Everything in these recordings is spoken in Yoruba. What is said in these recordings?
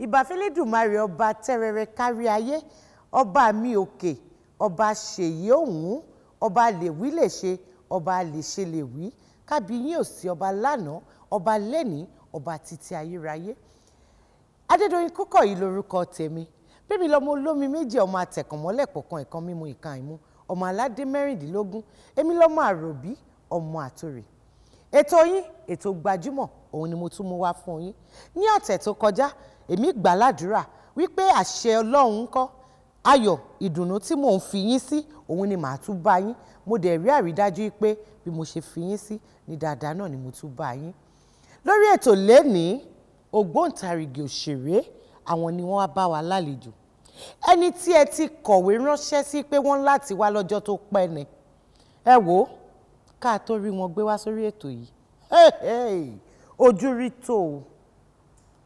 Ìbàfẹ́lẹ́dùmarè ọba tẹ́rẹrẹ kárí ayé, ọba mi òkè, ọba ṣèyí òun, ọba lè wí lè ṣe, ọba lè ṣe lè wí, kábíyín ò sí ọba lánàá, ọba lẹ́ni, ọba títí ayérayé. Adédoyin Kúkọ̀yí lórúkọ tèmi, bébí lọmọ olómi méjì ọmọ àtẹ̀kànmọ́lẹ̀ pọ̀kan ẹ̀kan mímu ìkan ìmú, ọmọ aládé mẹ́rìndínlógún, èmi lọmọ àròbí, ọmọ àtòrè. Ètò yín, ètò gbajúmọ̀, òun ni mo tún mú wá fún yín. Ní ọ̀tẹ̀ tó kọjá, èmi gbàládùra wípé àṣẹ Ọlọ́run ńkọ́, ayọ̀ ìdùnnú tí mò ń fi yín sí, òun ni màá tún bá yín. Mo dẹ̀ rí àrídájú pé bí mo ṣe fi yín sí, ní dáadáa náà ni mo tún bá yín. Lórí ètò lénìí, ògbóǹtarìgì òṣèré, àwọn ni wọ́n wá bá wa lálejò. Ẹni tí ẹ ti kọ̀wé ránṣẹ́ sí pé wọ́n láti wá lọ́jọ́ tó pẹ́ ni. Ẹ wò ó, ká tó rí wọn gbé wá sórí ètò yìí. Ojú rí tó o,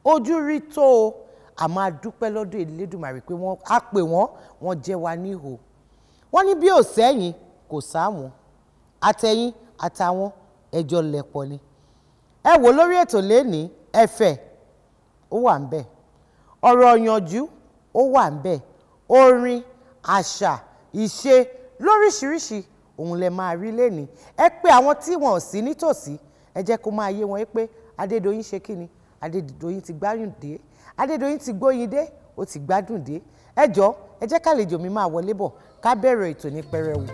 ojú rí tó o. A máa dúpẹ́ lọ́dọ̀ Elédùmarè pé wọ́n á pè wọ́n jẹ́ wa níhò. Wọ́n ní bí ò sẹ́yìn kò sáwọn, àtẹ̀yìn àtàwọn ẹjọ́ lẹ̀pọ̀ ni. Ẹ wò lórí ètò lénìí, ẹ̀fẹ̀ ó wà ńbẹ̀, ọ̀rọ̀ ìyànjú ó wà ńbẹ̀, orin, àṣà, ìṣe lóríṣiríṣi òun lẹ máa rí lénìí. Ẹ pé àwọn tí wọn ò sí nítòsí, ẹ jẹ́ kó máa yé wọn pé Adédoyin ṣe kí ni, Adédoyin ti gbádùn dé, Adédoyin ti gbóyin dé, ó ti gbádùn dé. Ẹ jọ̀ọ́, ẹ jẹ́ kálejò mi máa wọlé bọ̀ ká bẹ̀rẹ̀ ètò ní pẹrẹwu.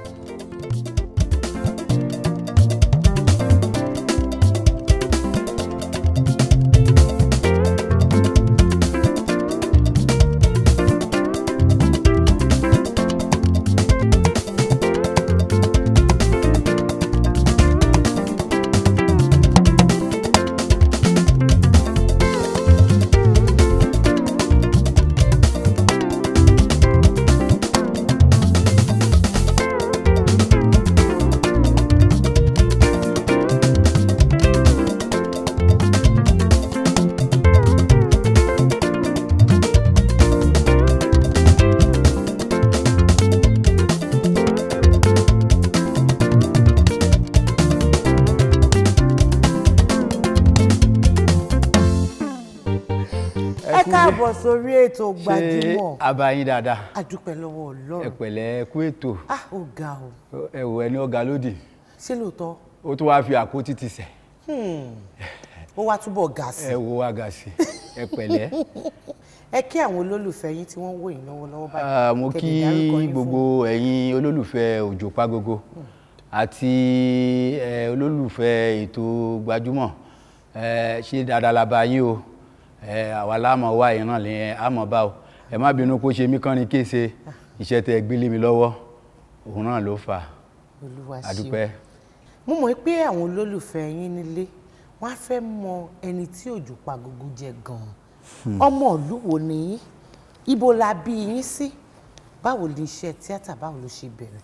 Káàbọ̀ sórí ètò gbajúmọ̀. Ṣé abayín dáadáa? A dúpẹ́ lọ́wọ́ Ọlọ́run. Ẹ pẹ̀lẹ́ kú ètò. Ó ga o. Ẹ wò ẹni ọ̀gá lódì. Ṣé lóòótọ́? Ó tún wá fi àpótí ti sẹ̀. Ó wá túbọ̀ ga sí. Ẹ wo wá ga sí. Ẹ pẹ̀lẹ́. Ẹ kí àwọn olólùfẹ́ yín tí wọ́n wò yín lọ́wọ́lọ́wọ́ báyìí. Mo kí gbogbo ẹ̀yin olólùfẹ́ Òjò Pagogo àti olólùfẹ́ ètò gbajúmọ̀. Ṣé dáadáa la bá yín o. Àwa láàmọ̀ wá ìran lè àmọ̀ bá o. Ẹ má bínú kó ṣe mí kán ní kése iṣẹ́ tẹ gbélé mi lọ́wọ́ òun náà ló fà. Olúwa ṣeun. Àdúpẹ́. Mo mọ̀ pé àwọn olólùfẹ́ yín nílé wọ́n á fẹ́ mọ ẹni tí Òjò Pagogo jẹ́ gan-an. Ọmọ ìlú wo ni yín? Ibo la bí yín sí? Báwo ni iṣẹ́ tíátà báwo ló ṣe bẹ̀rẹ̀?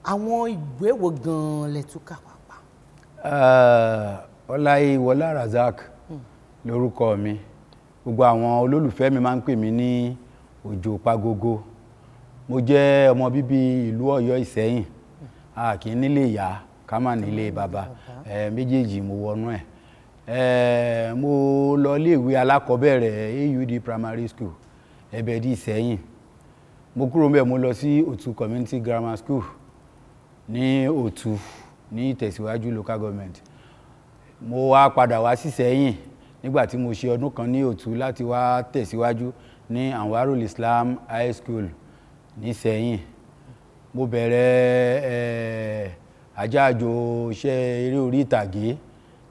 Àwọn ìwé wo gan-an lẹ tún kà pàápàá? Ọláyíwọlá Razak lórúkọ mi. Gbogbo àwọn olólùfẹ́ mi máa ń pè mí ní Òjò Pagogo. Mo jẹ́ ọmọ bíbí ìlú Ọ̀yọ́ Ìsẹ́yìn. A kì í nílé ìyá ká má nílé bàbá. Méjèèjì mo wọnú ẹ̀. Mo lọ iléèwé alákọ̀ọ́bẹ̀rẹ̀ AUD Primary School Ẹ̀bẹ̀dì Ìsẹ́yìn. Mo kúrò ńbẹ̀ mo lọ sí Òtù Community Grammar School ní Òtù ní Ìtẹ̀síwájú Local Government. Mo wá padà wá sí Ìsẹ́yìn nígbà tí mo ṣe ọdún kan ní Òtù láti wá tẹ̀síwájú ní Anwarul Islam High School ní Ìsẹ́yìn. Mo bẹ̀rẹ̀ àjájò iṣẹ́ eré orí ìtàgé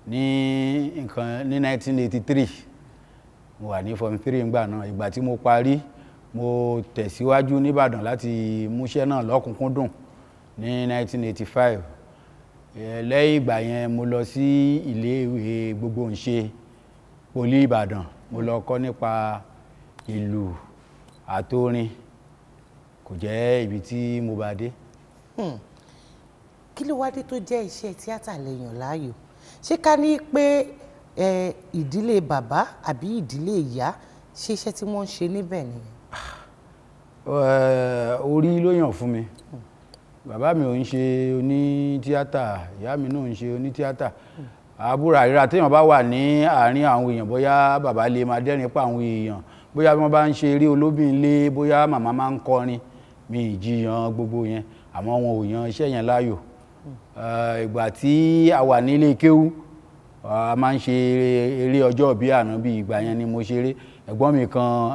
ní 1983. Mo wà ní form 3 ńgbà náà. Ìgbà tí mo parí mo tẹ̀síwájú nìbàdàn láti múṣẹ́ náà lọ́kùnkúndùn ní 1985. Lẹ́yìn ìgbà yẹn mo lọ sí iléèwé Gbogboǹṣe Poli Ìbàdàn. Mo lọ kọ́ nípa ìlù àtorin. Kò jẹ́ ibi tí mo bá dé. Kí ló wá dé tó jẹ́ iṣẹ́ tíátà lẹ́yàn láàyò? Ṣé ká ní pé ìdílé bàbá àbí ìdílé ìyá ṣe iṣẹ́ tí wọ́n ń ṣe níbẹ̀ ni? Orí ló yàn fún mi. Bàbá mi ò ń ṣe oní tíátà, ìyá mi náà ń ṣe oní tíátà. Àbúrò ríra téèyàn bá wà ní àárín àwọn èèyàn, bóyá bàbá lè máa dẹ́rìn pa àwọn èèyàn, bóyá wọ́n bá ń ṣe eré olóbìnrin, bóyá màmá máa ń kọrin, mi ì jiyàn gbogbo yẹn, àmọ́ wọn ò yan iṣẹ́ yẹn láàyò. Ìgbà tí a wà nílé kéwú, a máa ń ṣe eré ọjọ́ ìbí Ànábì. Ìgbà yẹn ni mo ṣeré. Ẹ̀gbọ́n mi kan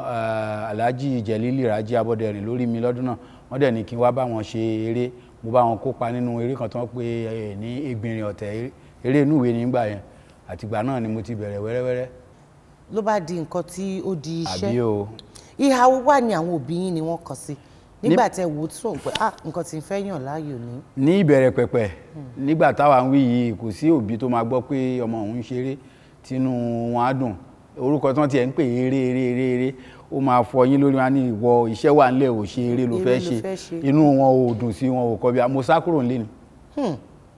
Alhaji Jẹ̀lílì Rájí Abọ́dẹrìn lórí mi lọ́dún náà, wọ́n dẹ̀ ní kí n wá bá wọn ṣe eré. Mo bá wọn kópa nínú eré kan tí wọ́n pè ní Egbìnrin Ọ̀tẹ̀, eré inú ìwé nígbà yẹn. Àtìgbà náà ni mo ti bẹ̀rẹ̀ wẹ́rẹ́wẹ́rẹ́. Ló bá di nǹkan tí ó di iṣẹ́. Àbí o. Ìhà wo wà ní àwọn òbí yín ni wọ́n kọ sí nígbà tẹ́ wò ó tún pé nǹkan tí ń fẹ́ yàn láàyò ní? Ní ìbẹ̀rẹ̀ pẹ̀pẹ̀, nígbà táwa ń wí yìí, kò sí òbí tó máa gbọ́ pé ọmọ òun ń ṣeré tínú wọn á dùn. Orúkọ tí wọ́n tiẹ̀ ń pè eré, ó máa fọ yín lórí wọn ní ìwọ iṣẹ́ wà nílẹ̀ ò ṣe eré ló fẹ́ ṣe. Inú wọn ò dùn sí, wọn ò kọ́ bí i. Mo sá kúrò nílé ni.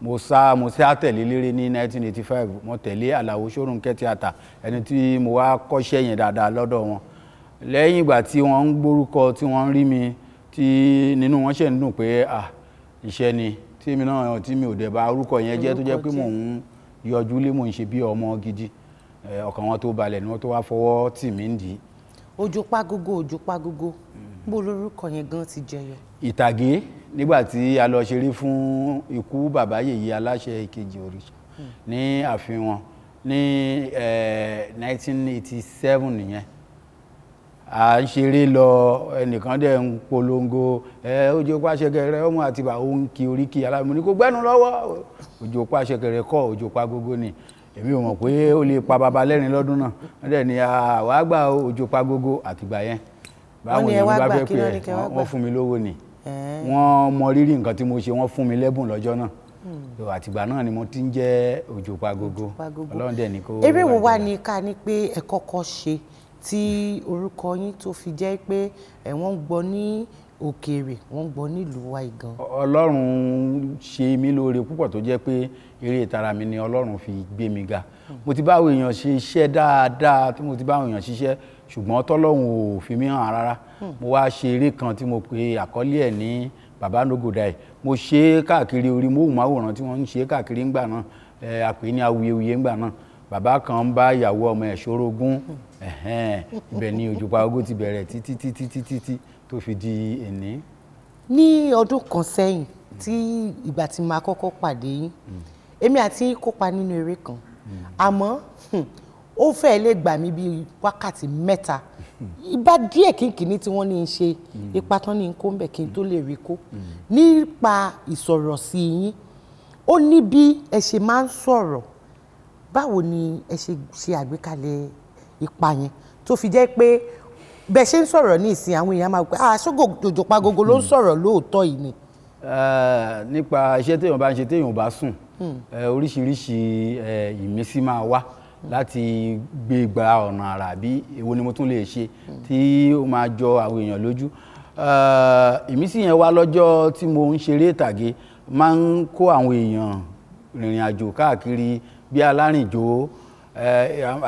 Mo sá tẹ̀lé léré ní 1985. Mo tẹ̀lé Àlàó Ṣórunkẹ́ tíátà, ẹni tí mo wá kọ́ṣẹ́ yẹn dáadáa lọ́dọ̀ wọn. Lẹ́yìn ìgbà tí wọ́n ń gbórúkọ, tí wọ́n ń rí mi, tí nínú wọn ṣe ń dùn pé iṣẹ́ ni tí mi náà tí mi ò dẹ̀ bá orúkọ yẹn jẹ́, tó jẹ́ pé mò ń yọjú lé, mò ń ṣe bí ọmọ gidi, ọkàn wọn tó balẹ̀ ni wọ́n tó wá fọwọ́ tì mí ń dì í. Òjòpágógó, bó lórúkọ yẹn gan ti jẹyọ? Ìtàgé, nígbà tí a lọ ṣeré fún ikú bàbá Yèyé Aláṣẹ Ìkejì Òrìṣà ní ààfin wọn ní 1987 nìyẹn. À ń ṣeré lọ, ẹnìkan dẹ̀ ń polongo Òjòpáṣẹkẹrẹ ọmọ Àtìbà, ó ń kí oríkì aláàmú ní kò gbẹ́nu lọ́wọ́. Òjòpáṣẹkẹrẹ kọ́, Òjòpágógó ni. Èmi ò mọ̀ pé ó lè pa bàbá lẹ́rìn lọ́dún náà. Wọ́n dẹ̀ ní àwa gbà Òjòpágógó. Àtìgbà yẹn báwọn èèyàn bá fẹ́ pé wọ́n fún mi lówó ni. Wọ́n mọ rírì nǹkan tí mo ṣe, wọ́n fún mi lẹ́bùn lọ́jọ́ náà. Àtìgbà náà ni mo ti ń jẹ́ Òjòpágógó. Ọlọ́run dẹ̀ ní kó. Eré wo wá ní ká ní pé ẹ kọ́kọ́ ṣe tí orúkọ yín tó fi jẹ́ pé wọ́n ń gbọ́ ní òkèèrè, wọ́n ń gbọ́ nílùú wa ìgan? Ọlọ́run ṣe mí lóore púpọ̀ tó jẹ́ pé eré ìtara mi ni Ọlọ́run fi gbé mi ga. Mo ti bá àwọn èèyàn ṣe iṣẹ́ dáadáa, tí mo ti bá àwọn èèyàn ṣiṣẹ́, ṣùgbọ́n tọ́lọ́run ò fi mí hàn rárá. Mo wá ṣe eré kan tí mo pe àkọ́lé ẹ̀ ní Baba No Go Die. Mo ṣe káàkiri orí móhùnmáwòrán tí wọ́n ń ṣe káàkiri ńgbà náà, àpè ní Awuyewuye ńgbà náà. Bàbá kan ń bá ìyàwó ọmọ ẹ̀ ṣorogún, ibẹ̀ ni Òjòpágógó ti bẹ̀rẹ̀ títí tó fi di èní. Ní ọdún kan sẹ́yìn tí ìgbà tí máa kọ́kọ́ pàdé yín, èmi àti yín kópa nínú eré kan, àmọ́ ó fẹ́ lè gbà mí bíi wákàtí 3. Ìbá díẹ̀ kínkínní tí wọ́n ní í ṣe, ipa tán ní í kó ń bẹ̀ kí n tó lè rí kó. Nípa ìsọ̀rọ̀ sí yín, ó ní bí ẹ ṣe máa ń sọ̀rọ̀. Báwo ni ẹ ṣe àgbékalẹ̀ ipa yẹn tó fi jẹ́ pé bẹ́ẹ̀ ṣe ń sọ̀rọ̀ ní ìsìn àwọn èèyàn máa gbé ṣógo Òjòpágógó ló ń sọ̀rọ̀ lóòótọ́ yìí ni? Nípa iṣẹ́ téèyàn bá ń ṣe téèyàn bá sùn, oríṣiríṣi ìmísí máa wá láti gbé gba ọ̀nà àrà bí èwo ni mo tún lè ṣe tí ó máa jọ àwọn èèyàn lójú. Ìmísí yẹn wá lọ́jọ́ tí mo ń ṣeré ìtàgé, máa ń kó àwọn èèyàn rìnrìn àjò káàkiri bí alárìnjó,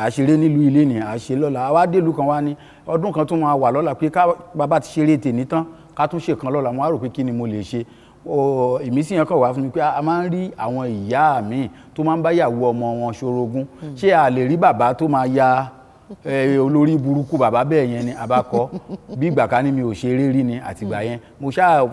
àṣeré nílùú ilé ni àṣe lọ́la. Àwa délùú kan wá ní ọdún kan tún máa wà lọ́la pé bàbá ti ṣeré tèmi tán ká tún ṣe kan lọ́la. Mo wá rò pé kí ni mo lè ṣe. ìmísí yẹn kàn wá fún mi pé a máa ń rí àwọn ìyá mi tó máa ń bá ìyàwó ọmọ wọn ṣorogún ṣé a lè rí bàbá tó máa ya olórí burúkú bàbá bẹ́ẹ̀ yẹn ni abakọ bí ìgbà kan ní mi ò ṣeré rí ni àtìgbà yẹn mo ṣáà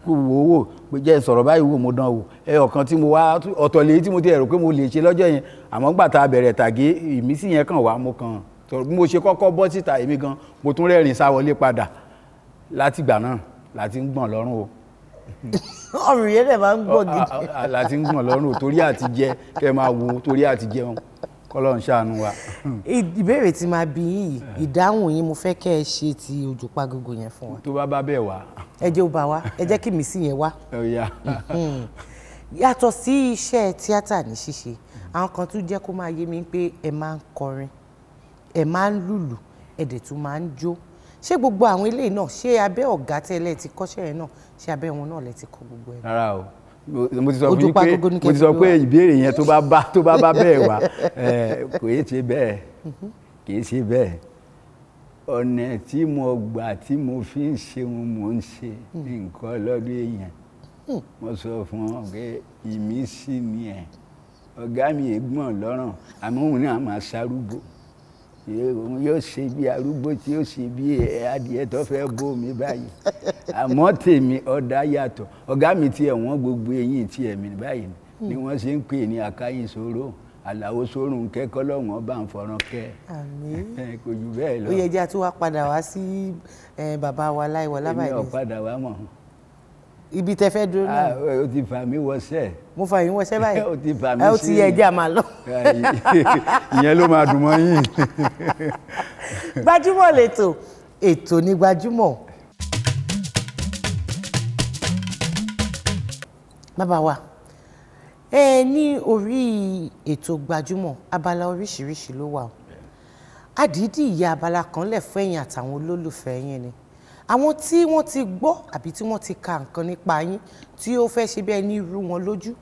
wò pé jẹ́ sọ̀rọ̀ báyìí wò mo dán wò ọ̀kan tí mo wá ọ̀tọ̀ lèyí tí mo ti rò pé mo lè ṣe lọ́jọ́ yẹn àmọ́ gbà tá a bẹ̀rẹ̀ tàgé ìmísí yẹn kàn wá mo kàn bí mo ṣe kọ́kọ́ bọ́ síta èmi gan mo tún rẹ́rìn sá wọlé padà látìgbà náà láti ń gbọ̀n lọ́rùn o. ọrùn yẹn dẹ̀ máa ń gbọ̀n gidi. láti ń gbọ̀n lọ́rùn o torí àti jẹ kẹ́ máa wo torí àti jẹun kọ́lọ́run ṣàánú wa. ìbéèrè tí máa bí yìí ìdáhùn yín mo fẹ́ kẹ́ ẹ ṣe ti Òjòpagogo yẹn fún wa. tó bá bẹ́ẹ̀ wá. ẹ jẹ́ ó bá wa ẹ jẹ́ kí ìmísí yẹn wá. yàtọ̀ sí iṣẹ́ tíátà ní ṣíṣe àwọn kan tún jẹ́ kó máa yé mi pé ẹ máa ń kọrin ẹ máa ń lùlù ẹ dẹ̀ tún máa ń jó ṣé gbogbo àwọn eléyìí náà ṣé abẹ́ ọ̀gá tẹ́lẹ̀ ti kọ́ṣẹ́ yẹn náà ṣé abẹ́ wọn náà lẹ ti kọ́ gbogbo ẹ̀. rárá o mo ti sọ fún yín pé mo ti sọ pé ìbéèrè yẹn tó bá bá bẹ́ẹ̀ wá kò yé ṣe bẹ́ẹ̀ kì í ṣe bẹ́ẹ̀ ọ̀nà tí mo gbà tí mo fi ń ṣe ohun mò ń ṣe nǹkan lọ́dún èèyàn mo sọ fún ọ pé ìmísí ni ẹ̀ ọ̀gá mi ègbọ́n lọ́rùn àmọ́ òun náà máa ṣarúgbó òun yóò ṣe bí arúgbó tí yóò ṣe bí adìẹ tó fẹ́ bó mi báyìí àmọ́ tèmi ọ̀dà yàtọ̀ ọ̀gá mi tiẹ̀ wọ́n gbogbo eyín tiẹ̀ mi báyìí ni wọ́n ṣe ń pè ní akáyín sóró àlàó sórùn kẹ́kọ́ lọ́wọ́n bá ń fọ̀ràn kẹ́ kò jù bẹ́ẹ̀ lọ. ó yẹ jẹ́ àti wá padà wá sí bàbá wa Láìwọlá báyìí. èmi ò padà wá mọ̀. ibi tẹ fẹ́ dúró náà. o ti fà mí wọṣẹ́. mo fà yín wọṣẹ́ báyìí. o ti fà mí sí. ó ti yẹ ẹjẹ́ àmà lọ. ìyẹn ló máa dùn mọ́ yín. Gbajúmọ̀ lẹ́tọ̀ ètò ní Gbajúmọ̀. bàbá wa ní orí ètò Gbajúmọ̀ abala oríṣiríṣi ló wà o àdídì ìyá abala kan lẹ̀ fún ẹ̀yin àtàwọn olólùfẹ́ yín ni àwọn tí wọ́n ti gbọ́ àbí tí wọ́n ti ka nǹkan nípa yín tí ó fẹ́ ṣe bí ẹni rú wọn lójú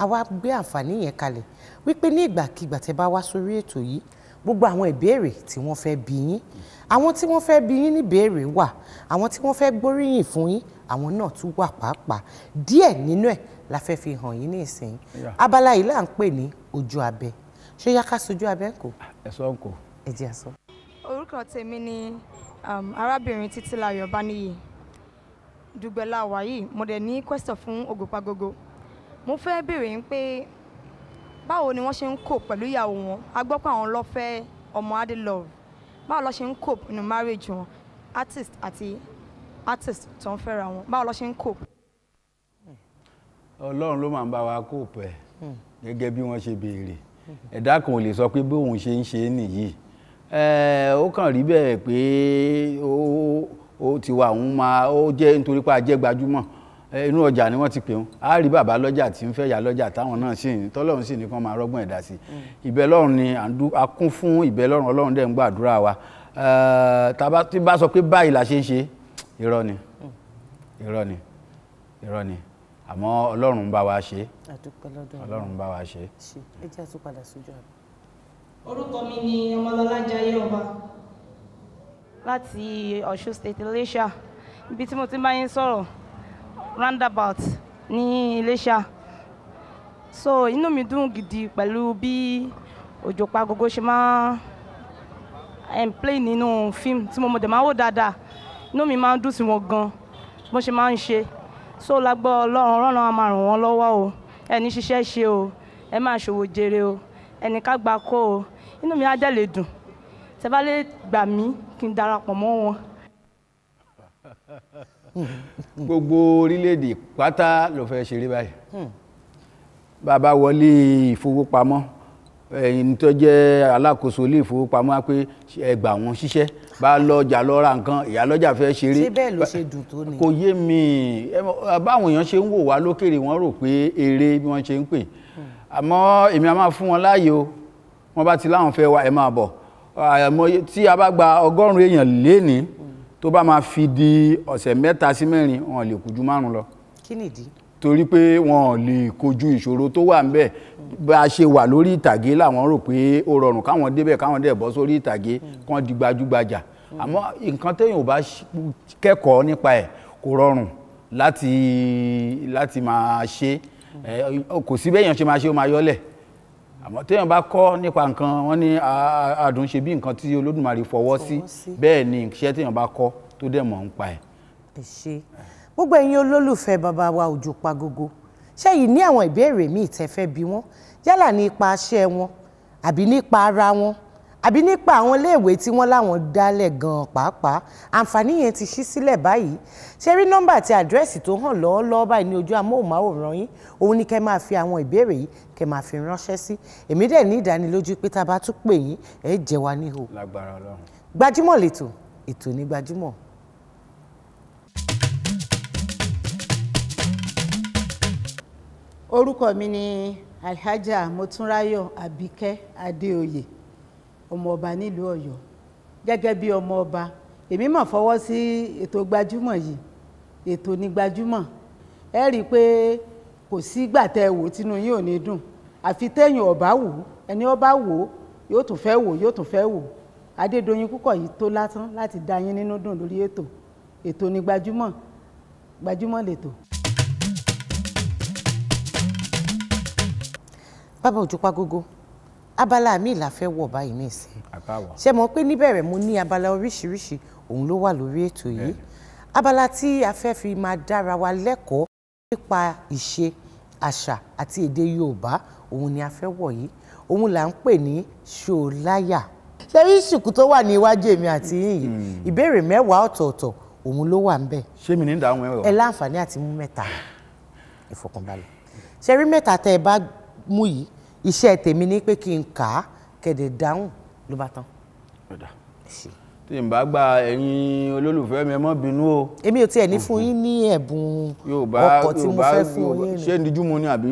àwa gbé àǹfààní yẹn kalẹ̀ wípé ní ìgbàkigbà tẹ́ bá wá sórí ètò yìí gbogbo àwọn ìbéèrè tí wọ́n fẹ́ bi yín àwọn tí wọ́n fẹ́ bi yín ní ìbéèrè wà àwọn tí wọ́n fẹ́ gbóríyìn fún yín àwọn náà tún wà pàápàá díẹ̀ nínú ẹ̀ la fẹ́ fi hàn yín ní ìsìn abala yìí là ń pè ní ojú abẹ ṣé yá ká sojú abẹ kò. ẹ sọ kò. ẹ jẹ́ àsọ. orúkọ tèmi ni arábìnrin Títílayọ̀ Báníyì Dùgbẹ̀lá wàyí mo dẹ̀ ní question fún Òjòpagogo mo fẹ́ béèrè pé báwo ni wọ́n ṣe ń cope pẹ̀lú ìyàwó wọn a gbọ́ pé àwọn ló fẹ́ ọmọ Adelove báwo ló ṣe ń cope nínú marriage wọn artist àti artist tó ń fẹ́ra wọn báwo ló ṣe ń cope. Ọlọ́run ló máa ń bá wa cope ẹ̀ gẹ́gẹ́ bí wọ́n ṣe béèrè ẹ̀dá kan ò lè sọ pé bí òun ṣe ń ṣe é nìyí ó kàn rí bẹ́ẹ̀ pé ó ti wà òun máa ó jẹ́ nítorí pé a jẹ́ gbajúmọ̀ inú ọjà ni wọ́n ti pè wọ́n á rí bàbá lọ́jà tí ń fẹ́ yà lọ́jà táwọn náà sì ní tọ́lọ́run sì ní kán máa rọ́gbọ́n ẹ̀dá sí ìbẹ̀ lọ́run ni a kún fún ìbẹ̀ lọ́run Ọlọ́run dẹ̀ ń gbàdúrà wa tí bá sọ pé báyìí la ṣe ń ṣe irọ́ ni àmọ́ Ọlọ́run ń bá wa ṣe Ọlọ́run ń bá wa ṣe. ẹ jẹ́ àtúpadà sójú àná. orúkọ mi ni Ọmọlọ́lá Jayé Ọba láti Ọ̀ṣun State Iléṣà ibi tí mo ti bá yín sọ̀rọ̀ roundabout ní Iléṣà so inú mi dùn gidi pẹ̀lú bí Òjòpagogo ṣe máa play nínú fíìmù tí mo dẹ̀ máa wò dáadáa inú mi máa ń dùn sí wọn gan bó ṣe máa ń ṣe so lágbọ́ Ọlọ́run á máa ràn wọ́n lọ́wọ́ o ẹni ṣiṣẹ́ ṣe o ẹ máa ṣòwò jèrè o ẹni ká gbà kó o inú mi á dẹ̀ lè dùn tẹ́ bá lè gbà mí kí n darapọ̀ mọ́ wọn. gbogbo orílẹ̀-èdè pátá ló fẹ́ ṣeré báyìí bàbá wọlé ìfowópamọ́ ẹ̀yin tó jẹ́ alákòóso ilé ìfowópamọ́ pé ẹ gbà wọ́n ṣiṣẹ́ bá lọ́jà lọ ra nǹkan ìyálọ́jà fẹ́ ṣeré ṣé bẹ́ẹ̀ ló ṣe dùn tó ni. kò yé mi báwọn èèyàn ṣe ń wò wá lókèrè wọ́n rò pé eré bí wọ́n ṣe ń pè àmọ́ èmi a máa fún wọn láàyè o wọ́n bá ti láwọn fẹ́ wá ẹ máa bọ̀ tí a bá gba 100 èèyàn lénìí tó bá máa fi di ọ̀sẹ̀ 3 sí 4 wọn lè kú ju 5 lọ. kí nìdí. torí pé wọn lè kojú ìṣòro tó wà ńbẹ̀ bá a ṣe wà lórí ìtàgé làwọn rò pé ó rọrùn káwọn débẹ̀ káwọn dẹ̀ bọ́ sórí ìtàgé kán di gbajúgbajà àmọ́ nǹkan téèyàn ò bá kẹ́kọ̀ọ́ nípa ẹ̀ kò rọrùn láti máa ṣe kò sí bẹ́yàn ṣe máa ṣe ó máa yọ́lẹ̀ àmọ́ téèyàn bá kọ́ nípa nǹkan wọ́n ní adùn ṣe bí nǹkan tí Olódùmarè fọwọ́ sí bẹ́ẹ̀ ni iṣẹ́ téèyàn bá kọ́ tó dẹ̀ mọ̀ ń pa ẹ̀. ẹ ṣé gbogbo ẹ̀yin olólùfẹ́ bàbá wa Òjó Pagogo ṣẹ́yìn ní àwọn ìbéèrè míì tẹ́ fẹ́ bi wọ́n yálà nípa iṣẹ́ wọn àbí nípa ara wọn àbí nípa àwọn iléèwé tí wọ́n láwọn dálẹ̀ gan-an pàápàá àǹfààní yẹn ti ṣí sílẹ̀ báyìí ṣe rí nọ́mbà àti àdírẹ́sì tó hàn lọ́wọ́lọ́wọ́ báyìí ní ojú amóhùnmáwòrán yín òun ni kẹ́ máa fi àwọn ìbéèrè yìí kẹ́ máa fi ránṣẹ́ sí èmi dẹ̀ ní ìdánilójú pé tá a bá tún pè yín ẹ jẹ́ wa níhò. lágbára Ọlọ́run. Gbajúmọ̀ lẹ́tọ̀ ètò ní Gbajúmọ̀. Orúkọ mi ni Alhaja Motúnráyọ̀ Àbíkẹ́ Adéoyè ọmọ ọba nílùú Ọ̀yọ́. Gẹ́gẹ́ bí ọmọ ọba èmi mọ̀ fọwọ́ sí ètò Gbajúmọ̀ yìí ètò ní Gbajúmọ̀ ẹ rí i pé kò sí ìgbà tẹ́ ẹ wò tínú yín ò ní dùn àfi téèyàn ọba wò ẹni ọba wò yóò tún fẹ́ wò yóò tún fẹ́ wò Adédoyin Kúkọ̀yí tó látán láti dá yín nínú dùn lórí ètò ní Gbajúmọ̀ Gbajúmọ̀ lẹ́tọ̀. Bàbá Òjó Pagogo abala mi la fẹ́ wọ̀ báyìí nísìn ṣe mọ̀ pé níbẹ̀rẹ̀ mo ní abala oríṣiríṣi òun ló wà lórí ètò yìí abala tí a fẹ́ fi máa dára wa lẹ́kọ̀ọ́ nípa ìṣe àṣà àti èdè Yorùbá òun ni a fẹ́ wọ̀ yìí òun là ń pè ní ṣòláyà ṣe rí ìsìnkú tó wà ní iwájú èmi àti yìí ìbéèrè 10 ọ̀tọ̀ọ̀tọ̀ òun ló wà ńbẹ̀ ṣé mi ní dáhùn ẹ̀rọ ẹ láǹfààní àti mú 3 ìfọ̀kànbalẹ̀ ṣe rí 3 tẹ́ ẹ bá mú yìí iṣẹ́ tèmi ní pé kí n kà á kẹ̀dẹ̀ dáhùn ló bá tán. tí n bá gba ẹ̀yin olólùfẹ́ mi ẹ má bínú o. èmi ò tiẹ̀ ní fún yín ní ẹ̀bùn ọkọ̀ tí mo fẹ́ fún yín. ṣé ń dijú mu ni àbí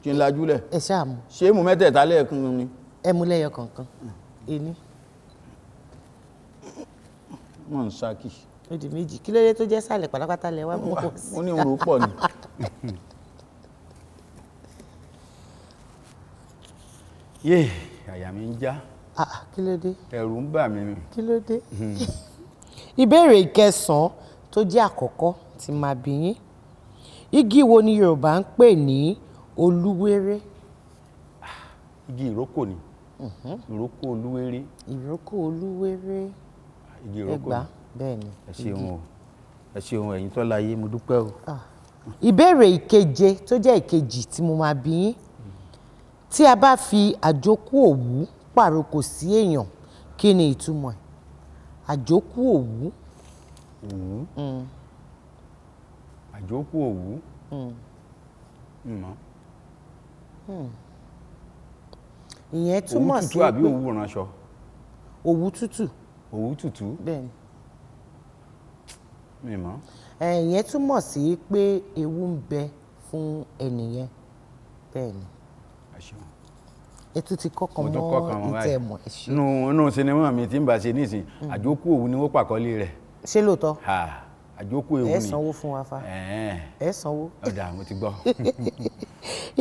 kí n lajúlẹ̀. ẹ ṣáà mú. ṣé mu mẹ́tẹ̀ẹ̀ta lẹ́ẹ̀kan ni. ẹ mú lẹ́yọ kọ̀ọ̀kan ení. wọ́n ń ṣáàkì. ó di 2 kí ló dé tó jẹ́ sàlẹ̀ pátápátá lẹ wá mú kò sí. wọ́n ní òru pọ̀ ni. yé àyà mi ń já. kí ló dé. ẹ̀rù ń bà mí. kí ló dé. ìbéèrè 9 tó jẹ́ àkọ́kọ́ tí máa bi yín igi wo ni Yorùbá ń pè ní olúwéré. igi ìrókò ni. ìrókò olúwéré. ìrókò olúwéré. igi ìrókò ni. bẹ́ẹ̀ ni. ẹ ṣeun o ẹ ṣeun ẹ̀yin tó láyé mo dúpẹ́ o. ìbéèrè 7 tó jẹ́ ìkejì tí mo máa bi yín tí a bá fi àjókù òwú pàrokò sí èèyàn kí ni ìtumọ̀ ẹ̀ àjókù òwú. àjókù òwú. ìyẹn túmọ̀ sí òwú tútù àbí òwú ránṣọ. òwú tútù. òwú tútù. bẹ́ẹ̀ ni. mi mọ̀. ìyẹn túmọ̀ sí pé ewu ń bẹ fún ẹnìyẹn bẹ́ẹ̀ ni. ètò ti kọ́kàn mọ́ ìtẹ̀mọ̀ ẹ̀ṣin. inú sinimá mi tí ń bá ṣe nísìn àjókù òwú ni wọ́n pàkọ́lé rẹ̀. ṣé lóòótọ́. àjókù òwú ni. ẹ sanwó fún wa fa. ẹ sanwó. ọ̀dà mo ti gbọ́.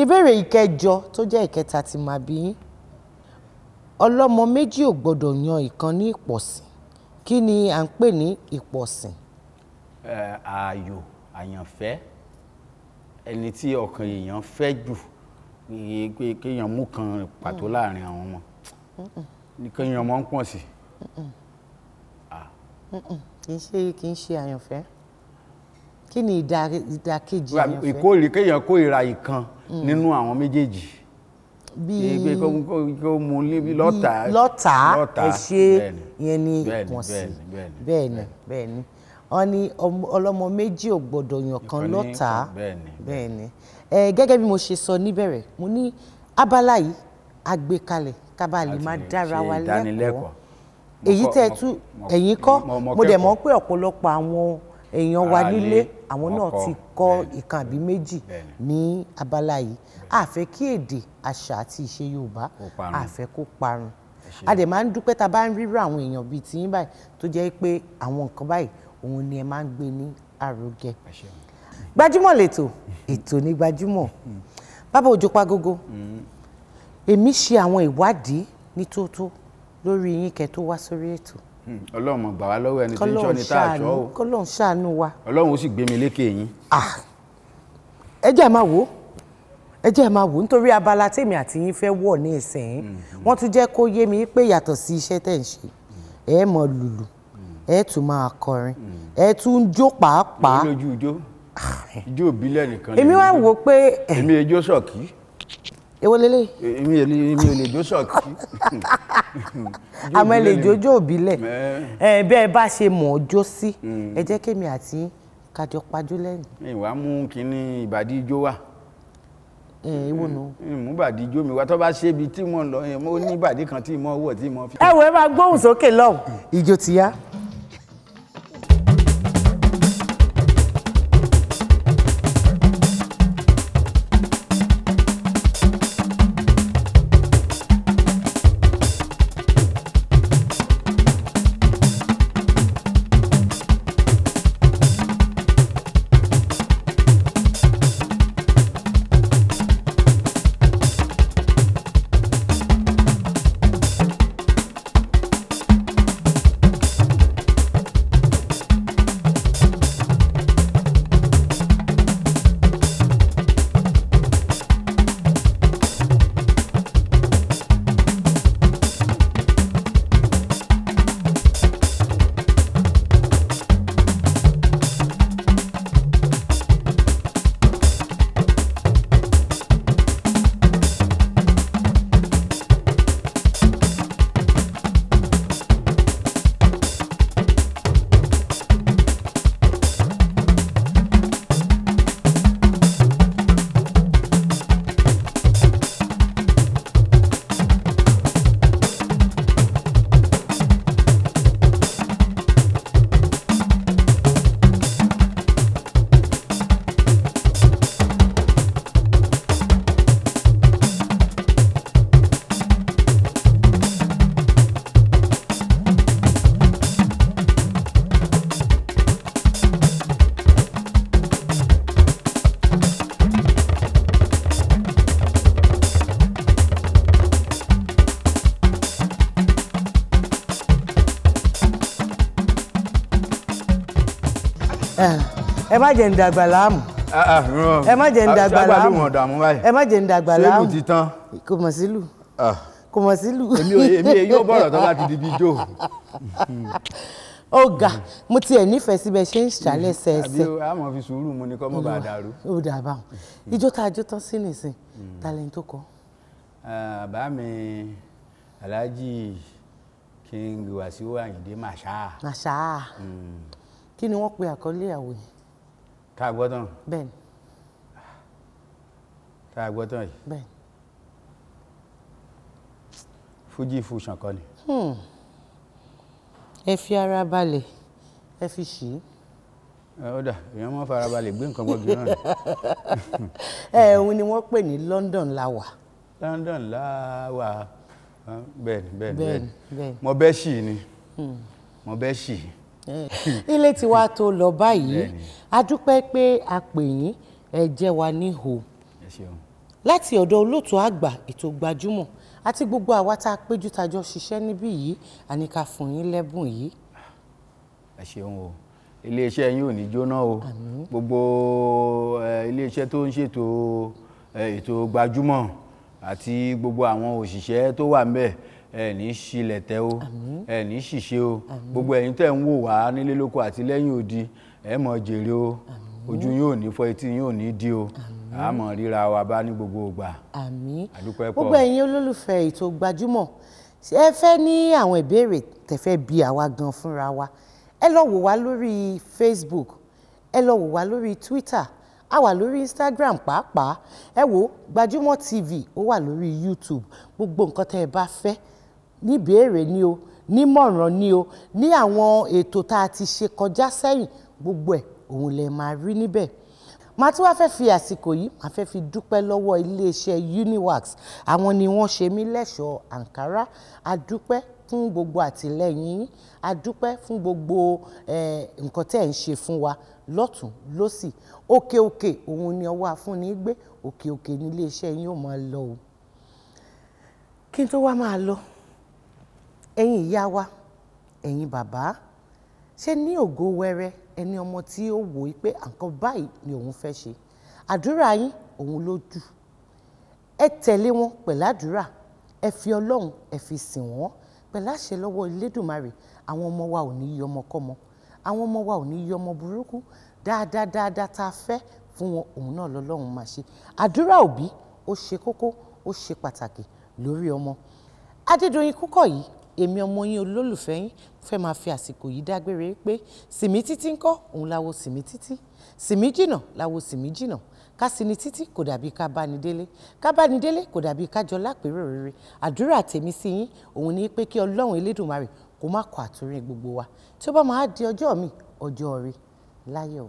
ìbéèrè 9 tó jẹ́ ìkẹta tí màá bí yín ọlọ́mọ méjì ò gbọ́dọ̀ yan ìkan ní ìpọ̀sìn kí ni à ń pè ní ìpọ̀sìn. ààyò àyànfẹ́ ẹni tí ọkàn èèyàn fẹ́ jù kéèyàn mú kan pàtó láàrin àwọn ọmọ kéèyàn mọ́ ń pọ̀ sí. kì í ṣe àyànfẹ́ kí ni ìdàkejì àyànfẹ́. kéèyàn kórìíra ìkan nínú àwọn méjèèjì bíi kó mú lọ́tà ẹ ṣe yẹn ní ìpọ̀sìn bẹ́ẹ̀ ni wọ́n ní ọlọ́mọ méjì ò gbọ́dọ̀ yàn kan lọ́tà bẹ́ẹ̀ ni gẹ́gẹ́ bí mo ṣe sọ níbẹ̀rẹ̀ mo ní abala yìí a gbé kalẹ̀ ká bá lè máa dára wa lẹ́kọ̀ọ́ èyí tẹ́ tú ẹ̀yin kọ́ mo dẹ̀ mọ̀ pé ọ̀pọ̀lọpọ̀ àwọn èèyàn wa nílé àwọn náà ti kọ́ ìkan àbí méjì ní abala yìí a fẹ́ kí èdè àṣà àti ìṣe Yorùbá a fẹ́ kó parun a dẹ̀ máa ń dúpẹ́ tá a bá ń rírò àwọn èèyàn bíi tiyín báyìí tó jẹ́ pé àwọn nǹkan báyìí òun ni ẹ máa ń gbé ní àrògẹ. Gbajúmọ̀ lẹ́tọ̀ ètò ní Gbajúmọ̀ Bàbá Òjó Pagogo èmi ṣe àwọn ìwádìí ní tótó lórí yín kẹ́ tó wá sórí ètò Ọlọ́run mọ̀ gbà wá lọ́wọ́ ẹni tí ń ṣọ́ ni tá a ṣọ́ o. kọ́lọ́run ṣàánú wa. Ọlọ́run ó sì gbé mi lékè yín. ẹ jẹ́ máa wò ó nítorí abala tèmi àti yín fẹ́ wọ̀ ní ìsìn wọ́n tún jẹ́ kó yé mi pé yàtọ̀ sí iṣẹ́ tẹ̀ ń ṣe ẹ mọ̀ lùlù ẹ tún máa kọrin ẹ tún ń jó pàápàá. èmi lójú ijó ìbílẹ̀ nìkan. èmi wá wò pé. èmi ejó sọ̀kí. èwo lélẹ̀. èmi ò lè jó sọ̀kí. àmọ́ ẹ lè jójó ìbílẹ̀ bẹ́ẹ̀ bá ṣe mọ̀ ọ́ jó sí ẹ jẹ́ kémi àti kájọ pajú lẹ́yìn. ìwà mú kínní ìbàdí ijó wà. ìwọ nù. mú bàdí ijó mi wá tó bá ṣe ibi tí mo lọ yẹn mo ní ìbàdí kan tí mo wọ̀ tí mo fi. ẹ wo ẹ máa gbóhùn sókè lọ́hùn ìjó ti yá. ẹ má jẹ́ ń dàgbà láàmú. ẹ má jẹ́ ń dàgbà láàmú. ẹ má jẹ́ ń dàgbà láàmú. sẹ́lù ti tán. kò mọ̀ sílù. kò mọ̀ sílù. èmi èyí ó bọ̀rọ̀ tó bá ti di bí jó. ọ̀gá mo tiẹ̀ nífẹ̀ẹ́ síbẹ̀ ṣe ń ṣàlẹ̀ ṣẹ̀ṣẹ̀. àbí àmọ́ fi sùúrù mu ni kọ́ mọ́ bá a dàrú. ó dà bá wọn ijó tá a jó tán sí nìsín talent tó kọ. bàbá mi Alhaji King Wasiu Ayinde Marshal. Marshal kí ni wọ́n pe àkọlé àwò yìí. tá a gbọ́ tán. bẹ́ẹ̀ni. tá a gbọ́ tán yìí. bẹ́ẹ̀ni. Fuji fusion kọ́ ni. ẹ fi ara balẹ̀ ẹ fi ṣì í. ó dà èèyàn mọ́ fara balẹ̀ gbé nǹkan gbọ́gi náà. òun ni wọ́n pè ní London la wà. London la wà bẹ́ẹ̀ni bẹ́ẹ̀ni. mo bẹ́ ṣì ni mo bẹ́ ṣì. ilé tiwa tó lọ báyìí a dúpẹ́ pé a pè yín ẹ jẹ́ wa níhò láti ọ̀dọ̀ olóòtú àgbà ètò Gbajúmọ̀ àti gbogbo àwa tá a péjú tajọ ṣiṣẹ́ níbí yìí àní ká fún yín lẹ́bùn yìí. ẹ ṣeun o iléeṣẹ́ yín ò ní jóná o gbogbo iléeṣẹ́ tó ń ṣètò ètò Gbajúmọ̀ àti gbogbo àwọn òṣìṣẹ́ tó wà ńbẹ̀ ẹ ní ṣílẹ̀ tẹ́ o ẹ ní ṣìṣe o gbogbo ẹ̀yin tẹ́ ń wò wá nílé lóko àti lẹ́yìn odi ẹ mọ̀ jèrè o ojú yín ò ní fọ́ etí yín ò ní dí o a mọ̀ ríra wa bá ní gbogbo ìgbà. àmín àdúpẹ́ pọ̀. gbogbo ẹ̀yin olólùfẹ́ ètò Gbajúmọ̀ ẹ fẹ́ ní àwọn ìbéèrè tẹ̀fẹ́ bí àwa gan fúnra wa ẹ lọ wò wá lórí Facebook ẹ lọ wò wá lórí Twitter a wà lórí Instagram pàápàá ẹ wò Gbajúmọ̀ TV ó wà lórí YouTube gbogbo nǹkan tẹ́ ẹ bá fẹ́ ní ìbéèrè ni o nímọ̀ràn ni o ní àwọn ètò tá a ti ṣe kọjá sẹ́yìn gbogbo ẹ̀ òun lè máa rí níbẹ̀. màá tún wá fẹ́ fi àsìkò yìí màá fẹ́ fi dúpẹ́ lọ́wọ́ iléeṣẹ́ Uniwax àwọn ni wọ́n ṣe mí lẹ́ṣọ̀ọ́ àǹkárá a dúpẹ́ fún gbogbo àtìlẹ́yìn yín a dúpẹ́ fún gbogbo nǹkan tẹ́ ẹ̀ ń ṣe fún wa lọ́tún lọ́sì òkè òkè òun ni ọwọ́ afúnni gbé òkè òkè ní iléeṣẹ́ yín ó máa lọ o. kí n tó wá máa lọ ẹ̀yin ìyá wa ẹ̀yin bàbá ṣe ní ògo wẹrẹ ẹni ọmọ tí ó wò ó pé nǹkan báyìí ni òun fẹ́ ṣe àdúrà yín òun ló dù ẹ tẹ̀lé wọn pẹ̀lú àdúrà ẹ fi Ọlọ́run ẹ fi sìn wọ́n pẹ̀lú àṣẹ lọ́wọ́ Elédùmarè àwọn ọmọ wa ò ní yí ọmọkọ́mọ àwọn ọmọ wa ò ní yí ọmọ burúkú dáadáa tá a fẹ́ fún wọn òun náà lọ́lọ́run máa ṣe àdúrà òbí ó ṣe kókó ó ṣe pàtàkì lórí ọmọ. Adédoyin Kúkọ̀yí èmi ọmọ yín olólùfẹ́ yín fẹ́ máa fi àsìkò yìí dágbére pé sìmí títí ńkọ́ òun láwo sìmí títí sìmí jìnà láwo sìmí jìnà ká sí ni títí kò dàbí ká bá ni délé kò dàbí ká jọ lápérò rere àdúrà tèmi sí yín òun ni pé kí Ọlọ́run Elédùmarè kó má kọ àtúnrìn gbogbo wa tí ó bá máa di ọjọ́ mi ọjọ́ ire láyọ̀.